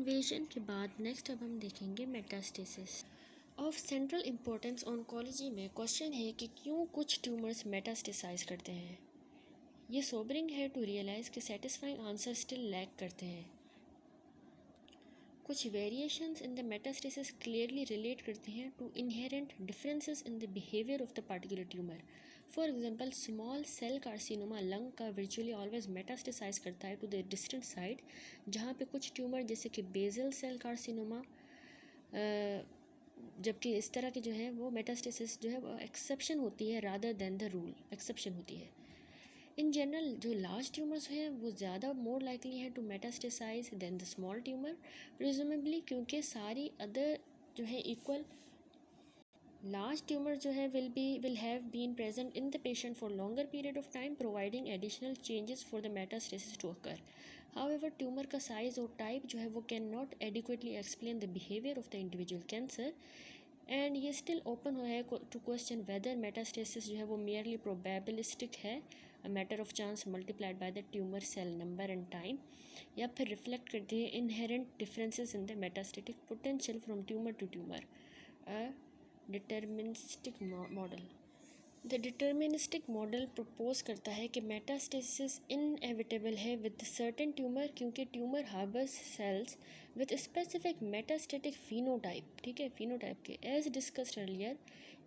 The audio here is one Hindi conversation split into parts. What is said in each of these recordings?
इन्वेजन के बाद नेक्स्ट अब हम देखेंगे metastasis. Of central importance oncology में क्वेश्चन है कि क्यों कुछ ट्यूमर्स मेटास्टेसाइज करते हैं। ये सोबरिंग है टू रियलाइज़ कि सेटिस्फाइंग आंसर स्टिल लैक करते हैं। कुछ variations in the metastasis clearly relate करते हैं to inherent differences in the behaviour of the particular tumour. For example, small cell carcinoma lung का वर्चुअली ऑलवेज मेटास्टेसाइज करता है टू द डिस्टेंट साइड, जहाँ पे कुछ ट्यूमर जैसे कि बेसल सेल कार्सिनोमा, जबकि इस तरह के जो है वो मेटास्टेसिस जो है वो एक्सेप्शन होती है rather than the rule, exception होती है। इन जनरल जो लार्ज ट्यूमर्स हैं वो ज़्यादा मोर लाइकली हैं to metastasize than the small tumour, presumably क्योंकि सारी अदर जो है इक्वल। लार्ज ट्यूमर जो है will have been present in the patient for longer period of time, providing additional changes for the metastasis to occur. However tumour का साइज और टाइप जो है वो can not adequately explain the behaviour of the individual cancer, and ये स्टिल ओपन हुआ है टू क्वेश्चन वेदर मेटास्टेसिस जो है वो मेयरली प्रोबेबिलिस्टिक है, a matter of chance multiplied by the tumour cell number and time, या फिर रिफ्लेक्ट करती है inherent differences in the metastatic potential from tumour to tumour. A deterministic model. The deterministic model propose करता है कि मेटास्टेसिस इनएविटेबल है विद सर्टेन ट्यूमर, क्योंकि tumour harbours cells with specific metastatic phenotype, ठीक है, फिनोटाइप के। एज डिस्कस्ड अर्लियर,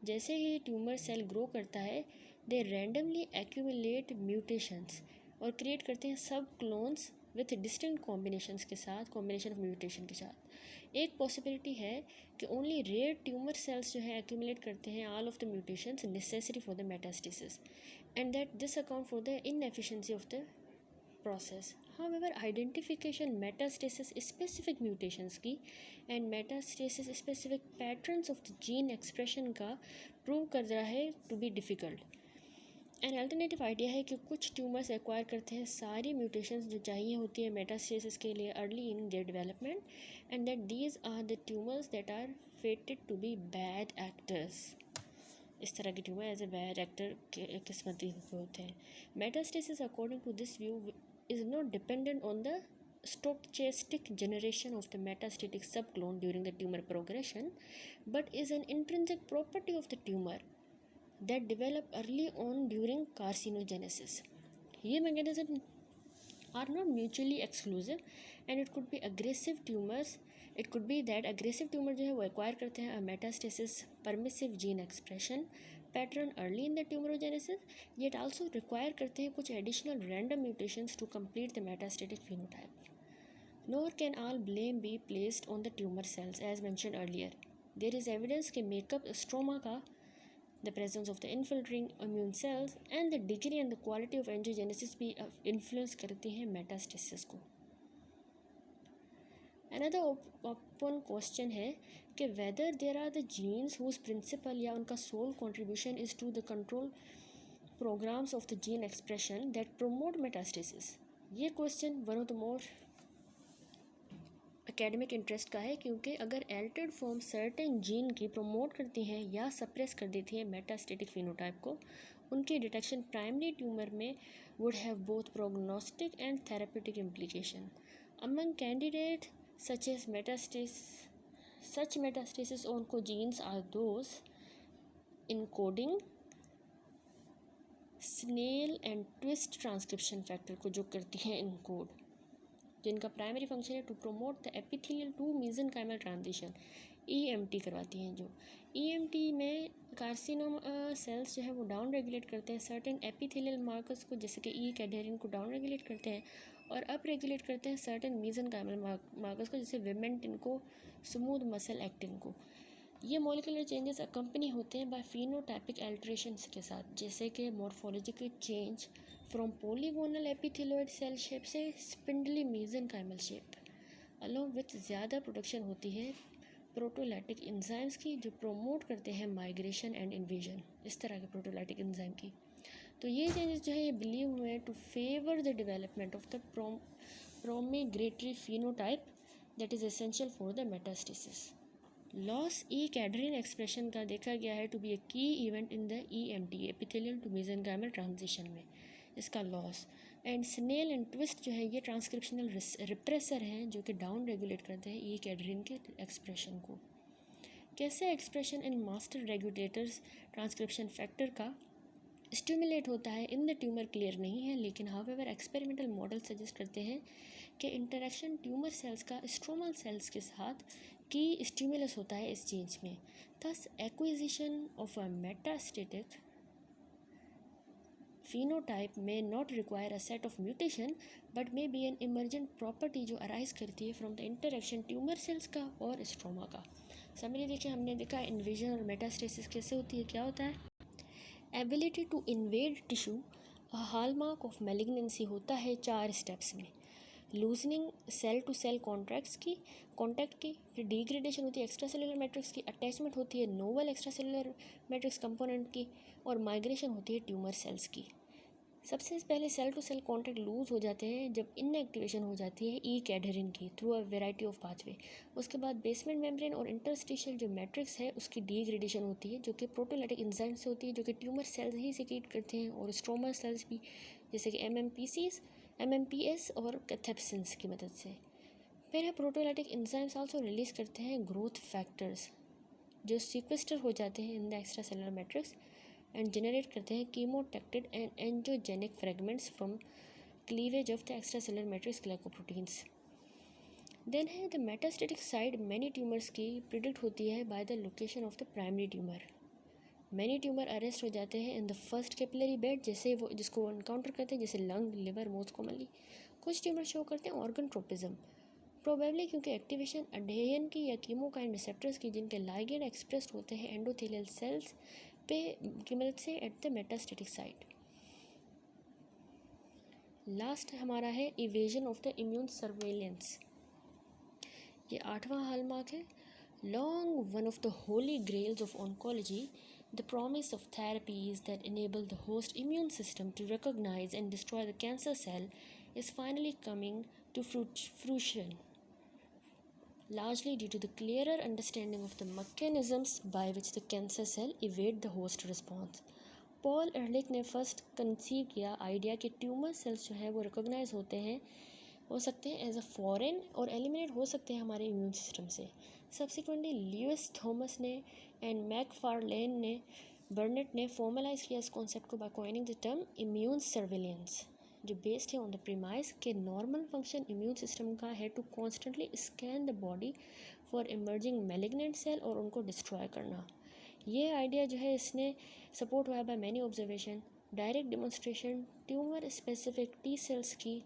जैसे ही ट्यूमर सेल ग्रो करता है दे रैंडमली एक्यूमुलेट म्यूटेशंस और क्रिएट करते हैं सब क्लोन्स विथ डिस्टिंक्ट कॉम्बिनेशंस के साथ, कॉम्बिनेशन ऑफ म्यूटेशन के साथ। एक पॉसिबिलिटी है कि ओनली रेयर ट्यूमर सेल्स जो है एक्यूमुलेट करते हैं all of the mutations necessary for the metastasis, and that this account for the inefficiency of the process. However, identification metastasis specific mutations की and metastasis specific patterns of the gene expression का prove कर रहा है to be difficult. An alternative idea है कि कुछ ट्यूमर्स एक्वायर करते हैं सारी म्यूटेशंस जो चाहिए होती है मेटास्टेसिस के लिए early in their development, and that these are the tumours that are fated to be bad actors. इस तरह के tumour as a bad actor के किस्मती होते हैं। Metastasis according to this view is not dependent on the stochastic generation of the metastatic subclone during the tumor progression, but is an intrinsic property of the tumor that develop early on during carcinogenesis. ये mechanism are not mutually exclusive and it could be aggressive tumors. It could be that aggressive tumor जो है वो acquire करते हैं metastasis permissive gene expression pattern early in the tumorigenesis, yet also require करते हैं कुछ additional random mutations to complete the metastatic phenotype. Nor can all blame be placed on the tumor cells as mentioned earlier. There is evidence कि makeup stroma का the presence of the infiltrating immune cells and the degree and the quality of angiogenesis भी influence करती हैं metastasis को. Another open question है कि whether there are the genes whose principal या उनका sole contribution is to the control programs of the gene expression that promote metastasis. ये question one of the more academic interest का है, क्योंकि अगर altered form certain gene की promote करती हैं या suppress कर देती हैं metastatic phenotype को, उनकी detection primary tumor में would have both prognostic and therapeutic implication. Among candidates such metastasis oncogenes are those encoding snail and twist transcription factor को जो करती हैं encode, जिनका प्राइमरी फंक्शन है to promote the epithelial to mesenchymal transition, EMT करवाती हैं। जो EMT में कार्सिनोमा सेल्स जो है वो डाउन रेगुलेट करते हैं सर्टेन एपिथेलियल मार्कर्स को, जैसे कि ई कैडेरिन को डाउन रेगुलेट करते हैं, और अप रेगुलेट करते हैं सर्टेन मेसेनकाइमल मार्कर्स को, जैसे विमेंटिन को, स्मूथ मसल एक्टिन को। ये मॉलिक्यूलर चेंजेस अकम्पनी होते हैं बाय फिनोटाइपिक अल्टरेशंस के साथ, जैसे कि morphological change from polygonal epithelioid cell shape से spindly mesenchymal shape, along with ज़्यादा प्रोडक्शन होती है प्रोटोलाइटिक एंजाइम्स की जो प्रोमोट करते हैं माइग्रेशन एंड इन्वेजन, इस तरह के प्रोटोलाइटिक एंजाइम की। तो ये चेंजेस जो है ये बिलीव हुए हैं to favour the development of the promigratory phenotype that is essential for the metastasis. Loss E cadherin expression का देखा गया है to be a key event in the EMT epithelial to mesenchymal transition में, इसका loss and snail and twist जो है ये ट्रांसक्रिप्शनल रिप्रेसर हैं जो कि डाउन रेगुलेट करते हैं ई कैडरिन के एक्सप्रेशन को। कैसे expression in master regulators transcription factor का स्टिमुलेट होता है इन द ट्यूमर क्लियर नहीं है, लेकिन हाउएवर एक्सपेरिमेंटल मॉडल सजेस्ट करते हैं कि इंटरेक्शन ट्यूमर सेल्स का स्ट्रोमल सेल्स के साथ की स्टिमुलस होता है इस चेंज में। Thus acquisition of a metastatic phenotype may not require a set of mutation but may be an emergent property जो arise करती है from the interaction tumour cells का और स्ट्रोमा का। समरी देखिए, हमने देखा इन्वेजन और मेटास्टेसिस कैसे होती है, क्या होता है। Ability to invade tissue hallmark of malignancy होता है 4 स्टेप्स में। Loosening cell to cell contact की, फिर डिग्रेडेशन होती है एक्स्ट्रा सेलुलर मैट्रिक्स की, अटैचमेंट होती है novel extra cellular matrix component की, और माइग्रेशन होती है ट्यूमर सेल्स की। सबसे पहले cell to cell contact loose हो जाते हैं जब इनएक्टिवेशन हो जाती है ई कैडरिन की through a variety of pathway. उसके बाद बेसमेंट मेम्ब्रेन और इंटरस्टिशियल जो मैट्रिक्स है उसकी डिग्रेडेशन होती है जो कि प्रोटोलाइटिक एंजाइम से होती है जो कि ट्यूमर सेल्स ही सिक्रीट करते हैं, और स्ट्रोमा सेल्स भी जैसे कि MMPs और कैथेप्सिन्स की मदद से। फिर है प्रोटोलाइटिक एंजाइम्स आल्सो रिलीज करते हैं ग्रोथ फैक्टर्स जो सीक्वेस्टर हो जाते हैं in the extra cellular matrix and generate करते हैं chemotactic and angiogenic fragments from cleavage of the extra cellular matrix glycoproteins. Then है the metastatic side many tumours की प्रिडिक्ट होती है by the location of the primary tumour. Many tumour arrest हो जाते हैं in the first capillary bed जैसे वो जिसको वो इनकाउंटर करते हैं, जैसे लंग, लिवर मोस्ट कॉमनली। कुछ ट्यूमर शो करते हैं ऑर्गन ट्रोपिज्म, प्रोबेबली क्योंकि एक्टिवेशन अडेयन की या कीमोकाइन रिसेप्टर्स की जिनके लाइगेंड एक्सप्रेस्ड होते हैं एंडोथेलियल सेल्स पे की मदद से at the metastatic site. Last हमारा है evasion of the immune surveillance. ये 8वां हॉलमार्क है। Long one of the holy grails of oncology, the promise of therapies that enable the host immune system to recognise and destroy the cancer cell is finally coming to fruition, largely due to the clearer understanding of the mechanisms by which the cancer cell evade the host response. Paul Ehrlich ने फर्स्ट कंसीव किया आइडिया कि ट्यूमर सेल्स जो है वो रिकॉग्नाइज हो सकते हैं एज अ फॉरेन और एलिमिनेट हो सकते हैं हमारे इम्यून सिस्टम से। सब्सिक्वेंटली ल्यूइस थॉमस ने एंड मैकफार्लेन ने बर्नेट ने फॉर्मलाइज किया इस कॉन्सेप्ट को by coining the term immune surveillance, जो बेस्ड है ऑन द प्रीमाइस के नॉर्मल फंक्शन इम्यून सिस्टम का है to constantly scan the body for emerging malignant cell और उनको डिस्ट्रॉय करना। ये आइडिया जो है इसने सपोर्ट हुआ by many observation, direct demonstration, tumour specific T cells की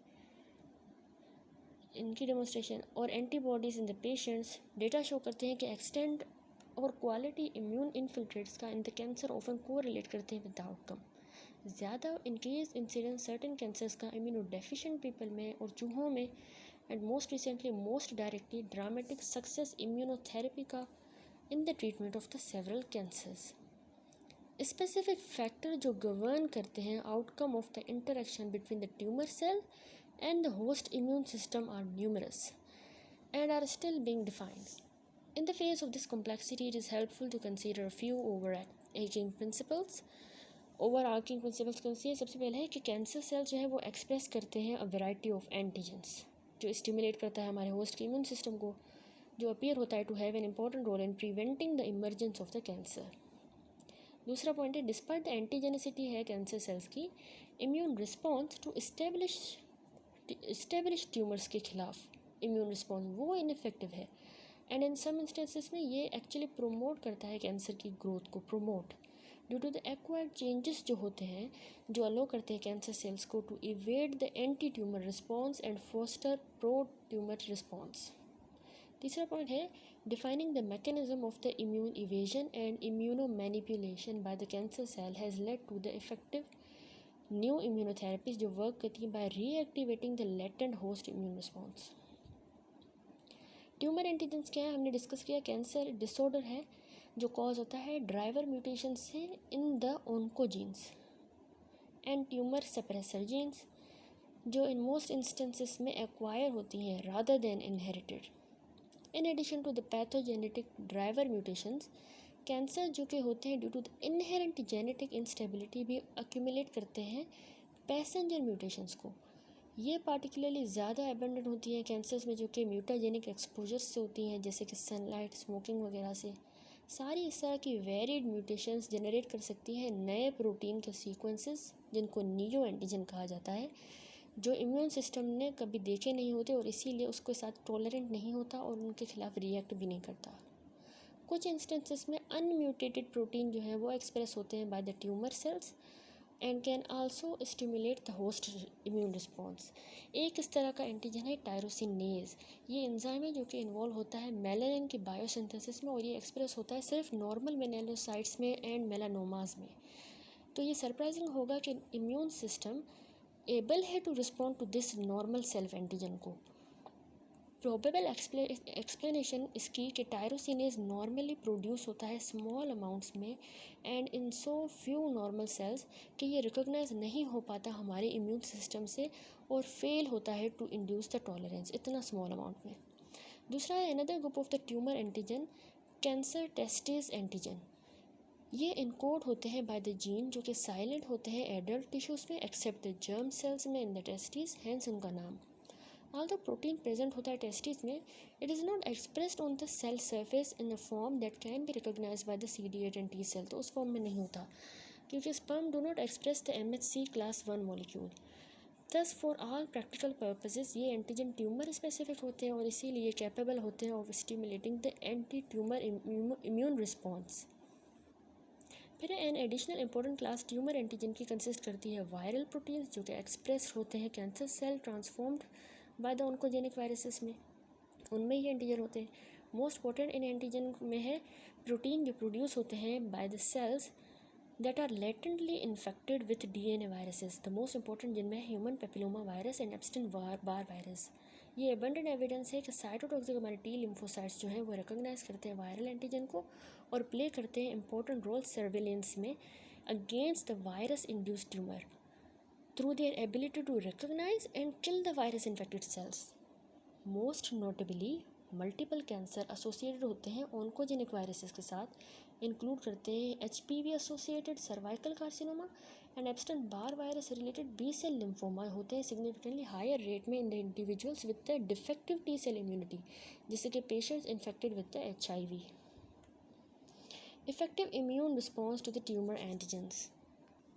इनकी डेमोन्स्ट्रेशन और antibodies in the patients. Data show करते हैं कि एक्सटेंट और क्वालिटी इम्यून इन्फिल्ट्रेट्स का इन द कैंसर ऑफन को रिलेट करते हैं विद द आउटकम। ज़्यादा इंक्रीज इंसिडेंस सर्टेन कैंसर्स का इम्यूनो डेफिशिएंट पीपल में और चूहों में, and most recently most directly dramatic success immunotherapy का in the treatment of the several cancers. Specific factor जो गवर्न करते हैं outcome of the interaction between the tumour cell and the host immune system are numerous and are still being defined. In the face of this complexity, it is helpful to consider a few overarching principles. कौन सी है? सबसे पहले है कि कैंसर सेल जो है वो एक्सप्रेस करते हैं अ वैरायटी ऑफ एंटीजेंस जो स्टिमुलेट करता है हमारे होस्ट के इम्यून सिस्टम को, जो अपीयर होता है to have an important role in preventing the emergence of the cancer. दूसरा पॉइंट है डिस्पाइट द एंटीजेनिसिटी है कैंसर सेल्स की, immune response to establish tumours के खिलाफ इम्यून रिस्पॉन्स वो इनफेक्टिव है, एंड इन सम इंस्टेंसेस में ये एक्चुअली प्रोमोट करता है कैंसर की ग्रोथ को, promote due to the acquired changes जो होते हैं जो अलो करते हैं कैंसर सेल्स को to evade the anti tumour response and foster pro tumour response. तीसरा पॉइंट है defining the mechanism of the immune evasion and immuno manipulation by the cancer cell has led to the effective new immunotherapies जो वर्क करती हैं by reactivating the latent host immune response. Tumour antigens क्या है हमने डिस्कस किया, कैंसर डिसऑर्डर है जो कॉज होता है ड्राइवर म्यूटेशन से in the oncogenes and tumour suppressor genes जो इन मोस्ट इंस्टेंसेस में एक्वायर होती हैं rather than inherited. In addition to the pathogenetic driver mutations, cancer जो कि होते हैं ड्यू टू द इनहेरेंट जेनेटिक इंस्टेबिलिटी भी अक्यूमुलेट करते हैं पैसेंजर म्यूटेशंस को, ये पार्टिकुलरली ज़्यादा एबंडेंट होती है कैंसर्स में जो कि म्यूटाजेनिक एक्सपोजर से होती हैं, जैसे कि सनलाइट, स्मोकिंग वगैरह से। सारी इस तरह की वेरिड म्यूटेशंस जनरेट कर सकती हैं नए प्रोटीन के सीक्वेंसेस, जिनको नियो एंटीजन कहा जाता है, जो इम्यून सिस्टम ने कभी देखे नहीं होते और इसीलिए उसके साथ टॉलरेंट नहीं होता और उनके खिलाफ रिएक्ट भी नहीं करता। कुछ इंस्टेंसेस में अनम्यूटेटेड प्रोटीन जो है वो एक्सप्रेस होते हैं by the tumour cells and can also stimulate the host immune response. एक इस तरह का एंटीजन है टायरोसिनेज। ये एंजाइम है जो कि इन्वॉल्व होता है मेलानिन की बायोसिंथेसिस में और ये एक्सप्रेस होता है सिर्फ नॉर्मल मेलानोसाइट्स में एंड मेलानोमास में। तो ये सरप्राइजिंग होगा कि इम्यून सिस्टम एबल है to respond to this normal self antigen को। प्रोबेबल एक्सप्लेनेशन इसकी कि टायरोसिनेज नॉर्मली प्रोड्यूस होता है स्मॉल अमाउंट्स में and in so few normal cells कि ये रिकॉग्नाइज नहीं हो पाता हमारे इम्यून सिस्टम से और फेल होता है टू इंड्यूस द टॉलरेंस इतना स्मॉल अमाउंट में। दूसरा है another group of the tumour antigen, cancer testis antigen. ये इनकोड होते हैं बाय द जीन जो कि साइलेंट होते हैं एडल्ट टिश्यूज़ में एक्सेप्ट द जर्म सेल्स में इन द टेस्टिस, हैंस उनका नाम। Although protein present होता है टेस्टिस में, it is not expressed on the cell surface in a form that can be recognized by the CD8 and T cell। तो उस फॉर्म में नहीं होता क्योंकि sperm do not express the MHC class 1 molecule। Thus for all practical purposes ये एंटीजन ट्यूमर स्पेसिफिक होते हैं और इसीलिए कैपेबल होते हैं of stimulating the anti tumour immune response. फिर an additional important class tumour antigen की कंसिस्ट करती है वायरल प्रोटीन्स जो कि एक्सप्रेस होते हैं cancer cell transformed by the oncogenic viruses में, उनमें ही एंटीजन होते हैं। मोस्ट इंपॉर्टेंट इन एंटीजन में है प्रोटीन जो प्रोड्यूस होते हैं by the cells that are latently infected with DNA viruses. The most important जिनमें है human papilloma virus and Epstein Barr virus. ये एबंडेंट एविडेंस है कि साइटोटॉक्सिक हमारे टी लिम्फोसाइट्स जो हैं वो रिकॉग्नाइज करते हैं वायरल एंटीजन को और प्ले करते हैं इंपॉर्टेंट रोल सर्वेलेंस में against the virus induced tumour through their ability to recognize and kill the virus infected cells। Most notably multiple cancer associated होते हैं ऑन्कोजेनिक वायरसेस के साथ, इंक्लूड करते हैं HPV associated cervical carcinoma and Epstein Barr virus related B cell lymphoma होते हैं सिग्निफिकेंटली हायर रेट में in the individuals with the defective T cell immunity, जैसे कि patients infected with the HIV। Effective immune response to the tumour antigens.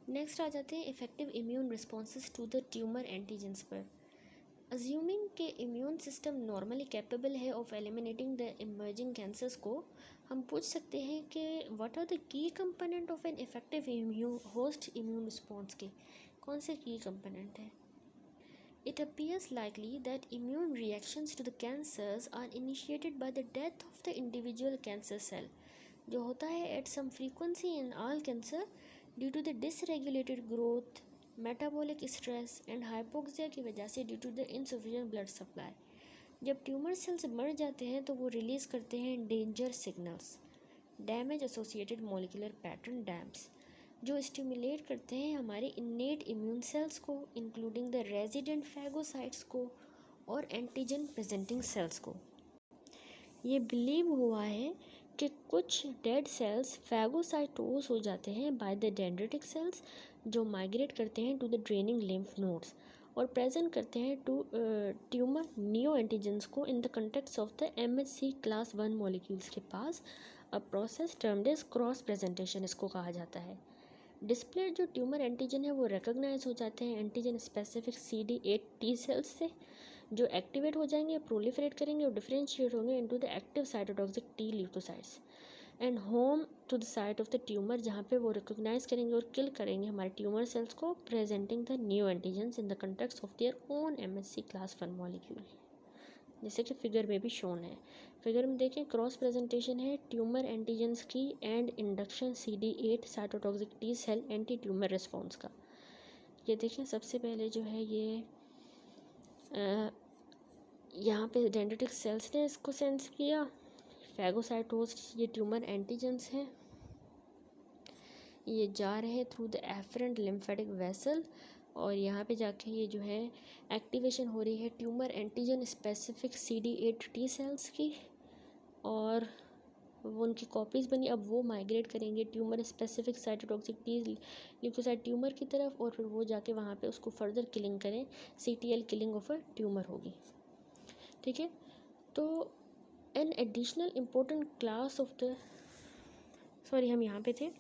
Next आ जाते हैं effective immune responses to the tumour antigens पर। अज्यूमिंग कि इम्यून सिस्टम नॉर्मली कैपेबल है of eliminating the emerging cancers को, हम पूछ सकते हैं कि what are the key component of an effective host immune response के कौन से की कंपोनेंट है। It appears likely that immune reactions to the cancers are initiated by the death of the individual cancer cell, जो होता है at some frequency in all cancer due to the dysregulated growth, metabolic stress and hypoxia की वजह से due to the insufficient blood supply. जब ट्यूमर सेल्स मर जाते हैं तो वो रिलीज़ करते हैं danger signals, damage associated molecular pattern dams, जो स्टिमुलेट करते हैं हमारे इन्नेट इम्यून सेल्स को इंक्लूडिंग द रेजिडेंट फैगोसाइट्स को और एंटीजन प्रेजेंटिंग सेल्स को। ये बिलीव हुआ है कि कुछ डेड सेल्स फैगोसाइटोस हो जाते हैं बाय द डेंड्रिटिक सेल्स जो माइग्रेट करते हैं to the draining lymph nodes और प्रेजेंट करते हैं टू ट्यूमर नियो एंटीजेंस को in the context of the MHC class 1 molecules के पास। A process termed as cross presentation इसको कहा जाता है। डिस्प्ले जो ट्यूमर एंटीजन है वो रिकॉग्नाइज हो जाते हैं antigen specific CD8 T sales से, जो एक्टिवेट हो जाएंगे, प्रोलिफरेट करेंगे और डिफरेंशिएट होंगे into the active cytotoxic T leukocytes and home to the site of the tumour, जहाँ पे वो रिकॉग्नाइज करेंगे और किल करेंगे हमारे ट्यूमर सेल्स को, presenting the new antigens in the context of their own MHC class 1 molecule, जैसे कि फिगर में भी शोन है। फिगर में देखें क्रॉस प्रेजेंटेशन है ट्यूमर एंटीजेंस की and induction CD8 cytotoxic T cell anti tumour response का। ये देखें सबसे पहले जो है ये यहाँ पे डेंड्रिटिक सेल्स ने इसको सेंस किया, फैगोसाइटोस ये ट्यूमर एंटीजेंस हैं, ये जा रहे हैं through the afferent lymphatic vessel और यहाँ पे जाके ये जो है एक्टिवेशन हो रही है tumour antigen specific CD8 T cells की और वो उनकी कॉपीज़ बनी, अब वो माइग्रेट करेंगे tumour specific cytotoxic T leukocyte tumour की तरफ, और फिर वो जाके वहाँ पे उसको फर्दर किलिंग करें, CTL killing of a tumour होगी। ठीक है, तो an additional important class of the हम यहाँ पे थे।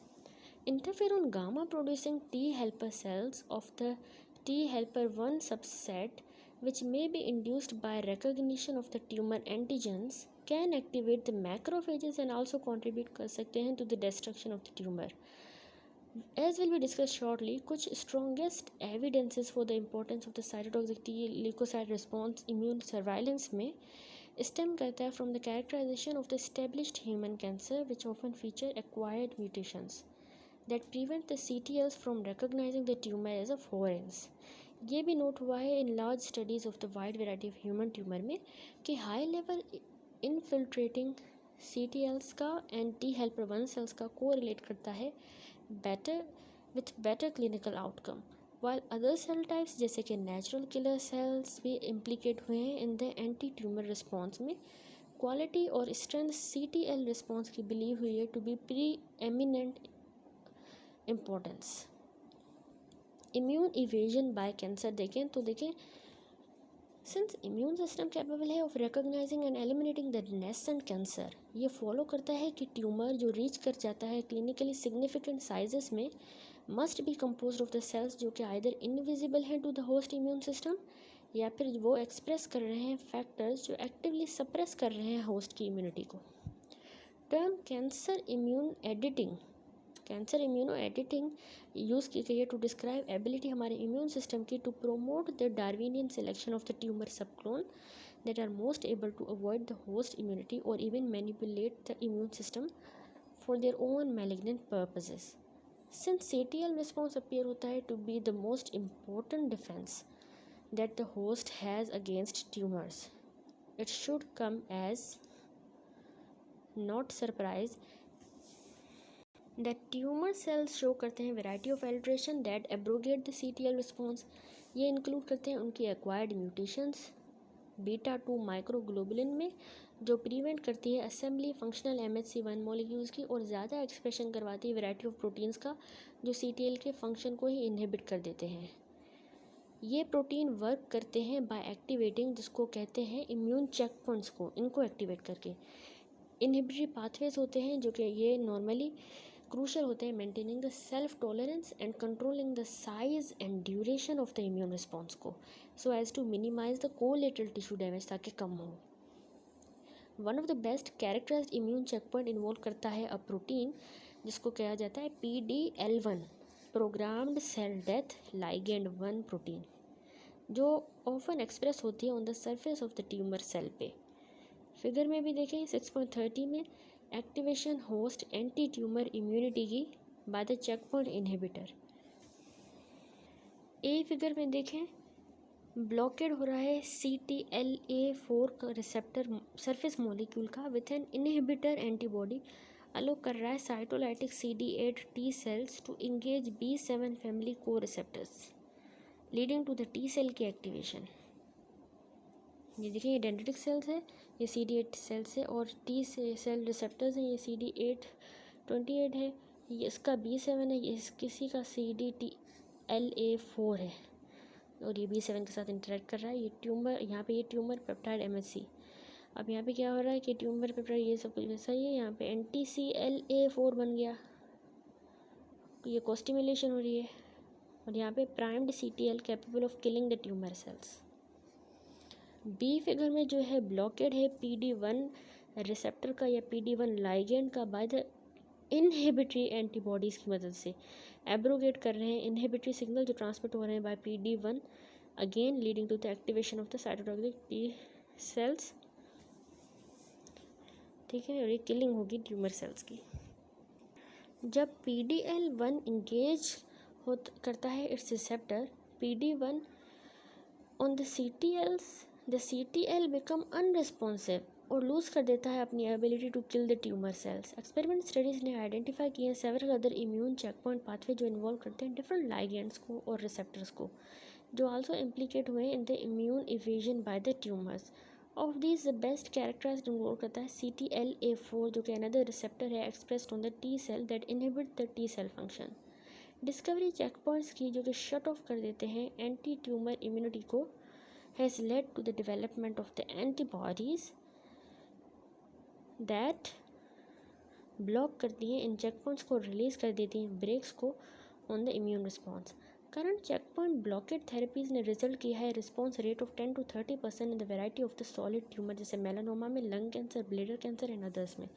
Interferon gamma producing T helper cells of the T helper 1 subset, which may be induced by recognition of the tumor antigens, can activate the macrophages and also contribute कर सकते हैं to the destruction of the tumor. As will be discussed shortly, कुछ strongest evidences for the importance of the cytotoxic T leukocyte response immune surveillance में stem करता है from the characterization of the established human cancer, which often feature acquired mutations that prevent the CTLs from recognizing the tumor as a foreign. ये भी नोट हुआ है in large studies of the wide variety of human tumour में कि हाई लेवल इनफिल्ट्रेटिंग CTLs का एंड T helper 1 सेल्स का को रिलेट करता है better clinical outcome, while other cell types जैसे कि नेचुरल किलर सेल्स भी इम्प्लीकेट हुए हैं in the anti tumour response में। क्वालिटी और स्ट्रेंथ CTL रिस्पॉन्स की बिलीव हुई है to be preeminent importance. Immune evasion bye cancer देखें तो देखें, सिंस इम्यून सिस्टम कैपेबल है of recognising and eliminating the nascent cancer, ये फॉलो करता है कि ट्यूमर जो रीच कर जाता है क्लिनिकली सिग्निफिकेंट साइजेस में must be composed of the cells जो कि आइदर इनविजिबल हैं to the host immune system, या फिर वो एक्सप्रेस कर रहे हैं फैक्टर्स जो एक्टिवली सप्रेस कर रहे हैं होस्ट की इम्यूनिटी को। Term cancer immunoediting use की गई है टू डिस्क्राइब एबिलिटी हमारे इम्यून सिस्टम की to promote the Darwinian selection of the tumour subclone that are most able to avoid the host immunity और even manipulate the immune system for their own malignant purposes. Since CTL response appear होता है to be the most important defence that the host has against tumours, it should come as not surprise that tumour cells show करते हैं variety of alteration that abrogate the CTL response. ये इंक्लूड करते हैं उनकी एक्वायर्ड म्यूटेशंस β2 माइक्रोग्लोबुलिन में जो प्रिवेंट करती है असेंबली फंक्शनल MHC1 मॉलिक्यूल्स की और ज़्यादा एक्सप्रेशन करवाती है वेराइटी ऑफ प्रोटीन्स का जो CTL के फंक्शन को ही इनहिबिट कर देते हैं। ये प्रोटीन वर्क करते हैं बाय एक्टिवेटिंग, जिसको कहते हैं इम्यून चेक पॉइंट्स को, इनको एक्टिवेट करके इनहिबिटरी पाथवेज होते हैं जो कि ये नॉर्मली क्रूशल होते हैं maintaining the self tolerance and controlling the size and duration of the immune response को so as to minimise the collateral tissue damage ताकि कम हो। One of the best characterised immune checkpoint involve करता है अ प्रोटीन जिसको कहा जाता है PDL1 programmed cell death ligand 1 protein, जो ऑफन एक्सप्रेस होती है on the surface of the tumour cell पे। फिगर में भी देखें 6.30 में activation host anti tumour immunity की by the checkpoint inhibitor. A figure में देखें ब्लॉकेड हो रहा है CTLA4 का रिसेप्टर सरफेस मॉलिक्यूल का with an inhibitor antibody allow कर रहा है cytolytic CD8 T cells to engage B7 family को receptors leading to the T cell की एक्टिवेशन। ये देखिए ये डेंड्रिटिक सेल्स है, ये CD8 सेल्स है और T सेल रिसेप्टर्स हैं, ये CD828 है, ये इसका B7 है, ये किसी का CDTLA4 है और ये B7 के साथ इंटरेक्ट कर रहा है। ये ट्यूमर, यहाँ पे ये ट्यूमर पेप्टाइड MHC। अब यहाँ पे क्या हो रहा है कि ट्यूमर पेप्टाइड ये सब कुछ वैसा ही है, यहाँ पे NTCLA4 बन गया, ये कोस्टिमुलेशन हो रही है और यहाँ पे primed CTL capable of killing the tumour cells. B figure में जो है ब्लॉकेड है PD1 रिसेप्टर का या PD1 लाइगेंड का बाय द इनहिबिटरी एंटीबॉडीज़ की मदद से एब्रोगेट कर रहे हैं इनहिबिटरी सिग्नल जो ट्रांसमिट हो रहे हैं by PD1 again leading to the activation of the cytotoxic T cells. ठीक है, और ये किलिंग होगी ट्यूमर सेल्स की। जब PDL1 इंगेज करता है its receptor PD1 on the CTL become unresponsive और लूज़ कर देता है अपनी ability to kill the tumour cells. Experiment studies ने आइडेंटिफाई किए हैं several other immune checkpoint pathway जो इन्वॉल्व करते हैं डिफरेंट लाइगेंड्स को और रिसेप्टर्स को जो आल्सो इम्प्लीकेट हुए in the immune evasion by the tumours. Of this the best characterised include करता है CTLA4 जो कि अनदर रिसेप्टर है expressed on the T cell that inhibit the T cell function. Discovery checkpoint की जो कि शट ऑफ कर देते हैं एंटी ट्यूमर इम्यूनिटी को has led to the development of the antibodies that block करती हैं इन चेक पॉइंट्स को, रिलीज़ कर देती हैं ब्रेक्स को on the immune response. Current checkpoint blockade therapies ने रिजल्ट किया है response rate of 10 to 30% in the variety of the solid tumour जैसे मेलानोमा में, lung cancer, bladder cancer and others में।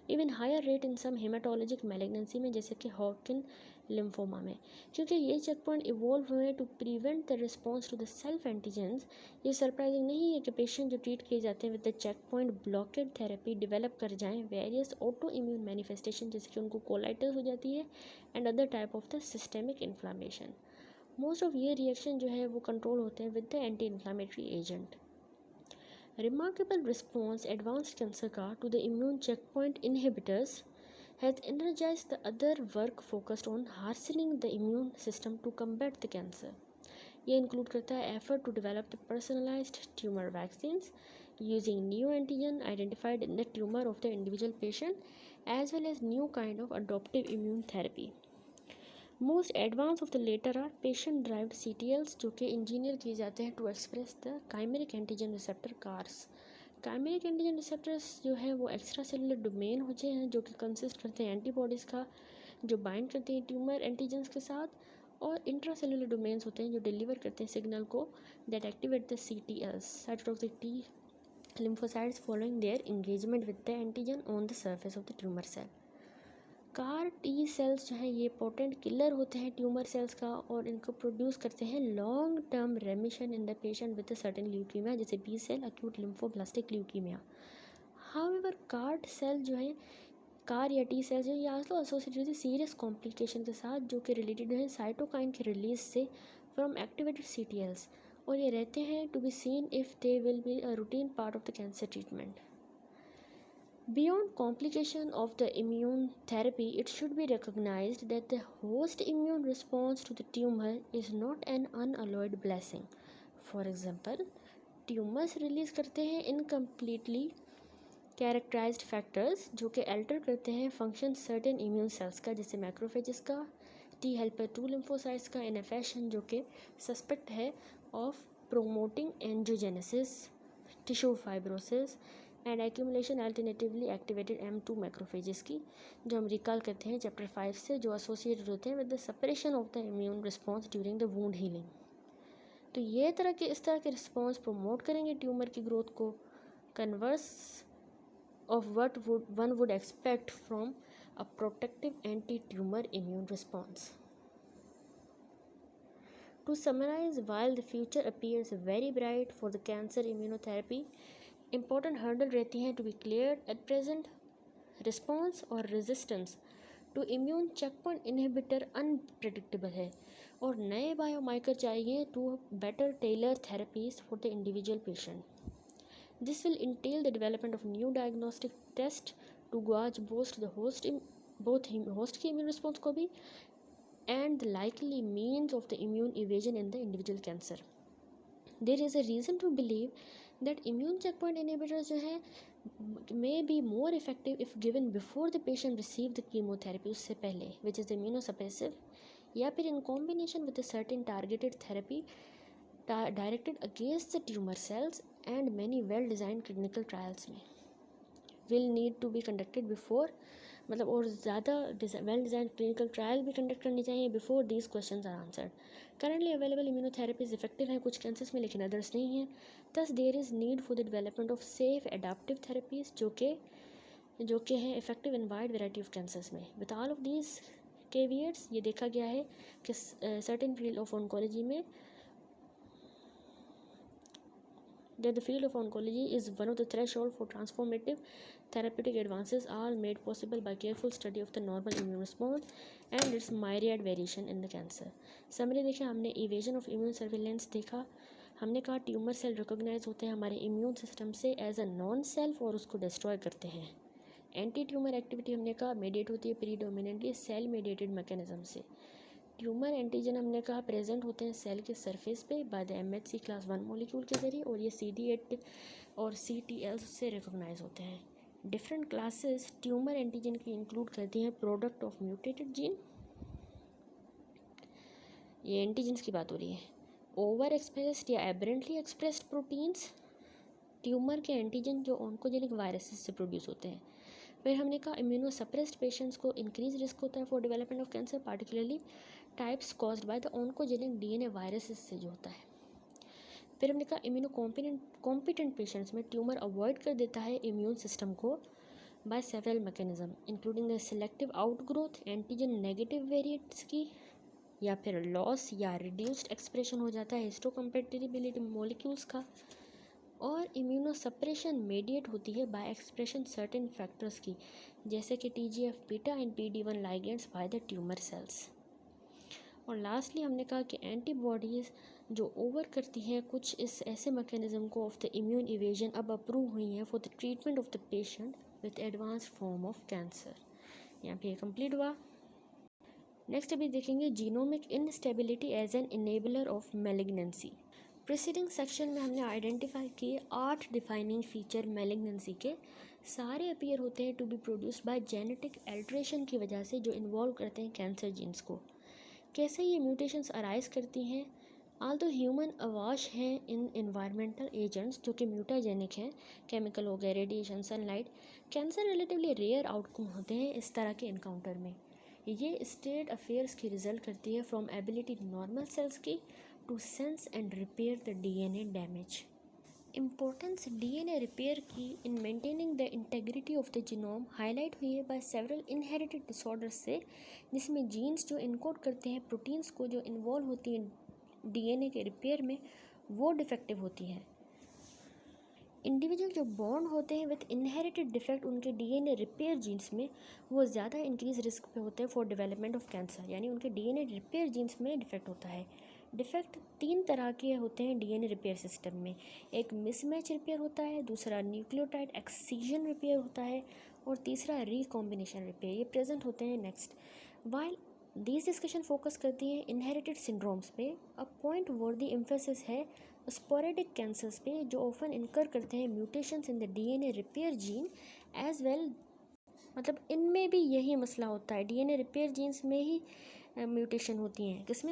Even higher rate in some haematologic malignancy में जैसे कि हॉकिन लिम्फोमा में। क्योंकि ये चेक पॉइंट इवॉल्व हुए to prevent the response to the self antigens, ये सरप्राइजिंग नहीं है कि पेशेंट जो ट्रीट किए जाते हैं with the checkpoint blockade therapy develop कर जाएं वेरियस ऑटो इम्यून मैनिफेस्टेशन जैसे कि उनको कोलाइटिस हो जाती है and other type of the systemic inflammation. Most of ये रिएक्शन जो है वो कंट्रोल होते हैं with the anti inflammatory agent. Remarkable response advanced cancer का to the immune checkpoint inhibitors has energized the other work focused on harnessing the immune system to combat the cancer. ये include करता है effort to develop the personalized tumor vaccines using new antigen identified in the tumor of the individual patient as well as new kind of adoptive immune therapy. Most advanced of the latter are patient derived CTLs जो कि इंजीनियर किए जाते हैं to express the chimeric antigen receptor CARs. Chimeric antigen receptors जो है वो एक्स्ट्रा सेलुलर डोमेन होते हैं जो कि कंसिस्ट करते हैं एंटीबॉडीज़ का जो बाइंड करते हैं ट्यूमर एंटीजन्स के साथ, और इंट्रा सेलुलर डोमेन्स होते हैं जो डिलीवर करते हैं सिग्नल को that activate the CTLs cytotoxic T lymphocytes following their engagement with the antigen on the surface of the tumor cell. Car T cells जो हैं ये पोटेंट किलर होते हैं ट्यूमर सेल्स का और इनको प्रोड्यूस करते हैं long term remission in the patient with certain leukaemia जैसे B cell acute lymphoblastic leukaemia. However CAR cell जो है कार या टी सेल्स जो ये also associated with serious complication के साथ जो कि रिलेटेड है साइटोकाइन के रिलीज से फ्रॉम एक्टिवेटेड CTLs, और ये रहते हैं to be seen if they will be a routine part of the cancer treatment. Beyond complication of the immune therapy, it should be recognized that the host immune response to the tumor is not an unalloyed blessing. For example, tumors release करते हैं incompletely characterized factors जो कि alter करते हैं function certain immune cells का जैसे macrophages का, T helper 2 lymphocytes का in a fashion जो कि suspect है of promoting angiogenesis, tissue fibrosis and accumulation alternatively activated M2 macrophages की, जो हम रिकॉल करते हैं चैप्टर 5 से, जो एसोसिएटेड होते हैं with the suppression of the immune response during the wound healing. तो ये इस तरह के रिस्पॉन्स प्रमोट करेंगे ट्यूमर की ग्रोथ को, converse of what one would expect from a protective anti tumour immune response. To summarize, while the future appears very bright for the cancer immunotherapy, important hurdle रहती हैं to be clear at present. Response और resistance to immune checkpoint inhibitor unpredictable है और नए बायोमार्कर चाहिए to better tailor therapies for the individual patient. This will entail the development of new diagnostic test to gauge both the host की इम्यून रिस्पॉन्स को भी and the likely means of the immune evasion in the individual cancer. There is a reason to believe that immune checkpoint inhibitors जो है may be more effective if given before the patient receive the chemotherapy, उससे पहले, विच इज़ द इम्यूनोसप्रेसिव, या फिर in combination with certain targeted therapy directed against the tumour cells and many well designed clinical trials में will need to be conducted before, मतलब और ज़्यादा वेल डिज़ाइन क्लिनिकल ट्रायल भी कंडक्ट करनी चाहिए before these question are answered. Currently available immunotherapies effective हैं कुछ कैंसर्स में लेकिन अदर्स नहीं हैं। Thus there is need for the development of safe adaptive therapies जो कि हैं effective in wide variety of cancers में। With all of these caveats ये देखा गया है कि सर्टेन फील्ड ऑफ ऑन्कोलॉजी में that the field of oncology is one of the threshold for transformative therapeutic advances, all made possible by careful study of the normal immune response and its myriad variation in the cancer. Summary देखा हमने evasion of immune surveillance देखा, हमने कहा ट्यूमर सेल रिकोगनाइज होते हैं हमारे इम्यून सिस्टम से एज अ नॉन सेल्फ और उसको डिस्ट्रॉय करते हैं। एंटी ट्यूमर एक्टिविटी हमने कहा मेडिएट होती है प्रीडोमिनेंटली सेल मेडिएटेड मैकेनिज्म से। ट्यूमर एंटीजन हमने कहा प्रेजेंट होते हैं सेल के सरफेस पे by the MHC class 1 molecule के ज़रिए, और ये CD8 और CTL से रिकॉग्नाइज होते हैं। डिफरेंट क्लासेस ट्यूमर एंटीजन की इंक्लूड करती हैं प्रोडक्ट ऑफ म्यूटेटेड जीन, ये एंटीजन्स की बात हो रही है, ओवर एक्सप्रेस्ड या एबरेंटली एक्सप्रेस्ड प्रोटीन्स, ट्यूमर के एंटीजन जो ऑन्कोजेनिक वायरसेस से प्रोड्यूस होते हैं। फिर हमने कहा इम्यूनो सप्रेस्ड पेशेंट्स को इंक्रीज रिस्क होता है for development of cancer, particularly types caused by the oncogenic DNA viruses से जो होता है। फिर हमने कहा इम्यूनो कॉम्पिटेंट पेशेंट्स में ट्यूमर अवॉइड कर देता है इम्यून सिस्टम को by several mechanism including the selective outgrowth, antigen negative variants की, या फिर लॉस या रिड्यूस्ड एक्सप्रेशन हो जाता है हिस्टोकम्पैटिबिलिटी मॉलिक्यूल्स का, और इम्यूनो सप्रेशन मेडिएट होती है बाय एक्सप्रेशन सर्टेन फैक्टर्स की, जैसे कि TGF beta and PD1 ligands bye the tumour sales. और लास्टली हमने कहा कि एंटीबॉडीज़ जो ओवर करती हैं कुछ इस ऐसे मैकेनिज्म को ऑफ द इम्यून इवेजन अब अप्रूव हुई हैं for the treatment of the patient with advanced form of cancer. यहाँ पे ये कंप्लीट हुआ। नेक्स्ट अभी देखेंगे genomic instability as an enabler of malignancy. Preceding section में हमने आइडेंटिफाई किए 8 डिफाइनिंग फीचर मैलिग्नेंसी के, सारे अपीयर होते हैं to be produced by genetic alteration की वजह से जो इन्वॉल्व करते हैं कैंसर जीन्स को। कैसे ये म्यूटेशंस अराइज करती हैं, आल्दो ह्यूमन अवाश हैं इन इन्वायरमेंटल एजेंट्स जो कि म्यूटाजेनिक हैं, केमिकल हो गए, radiation, sunlight, cancer relatively rare outcome होते हैं इस तरह के इनकाउंटर में। ये स्टेट अफेयर्स की रिजल्ट करती है फ्रॉम एबिलिटी नॉर्मल सेल्स की to sense and repair the DNA damage. Importance DNA repair की in maintaining the integrity of the genome highlight हुई है बाय सेवरल इनहेरिटेड डिसऑर्डर्स से, जिसमें जीन्स जो इनकोड करते हैं प्रोटीन्स को जो इन्वॉल्व होती हैं DNA के रिपेयर में, वो डिफेक्टिव होती हैं। इंडिविजुअल जो बॉर्न होते हैं विथ इनहेरिटेड डिफेक्ट उनके DNA रिपेयर जीन्स में, वो ज़्यादा इंक्रीज रिस्क पे होते हैं फॉर डेवलपमेंट ऑफ कैंसर, यानी उनके DNA रिपेयर जीन्स में डिफेक्ट होता है। डिफेक्ट 3 तरह के होते हैं DNA रिपेयर सिस्टम में, एक मिसमैच रिपेयर होता है, दूसरा न्यूक्लियोटाइड एक्ससीजन रिपेयर होता है, और तीसरा रिकॉम्बिनेशन रिपेयर। ये प्रेजेंट होते हैं next. While these discussion focus करती हैं इनहेरिटेड सिंड्रोम्स पे, अ पॉइंट वर्दी एम्फेसिस है स्पोरेडिक कैंसर्स पे जो ऑफन इनकर करते हैं mutations in the DNA repair gene as well. मतलब इनमें भी यही मसला होता है, DNA रिपेयर जीन्स में ही म्यूटेशन होती हैं, किसमें,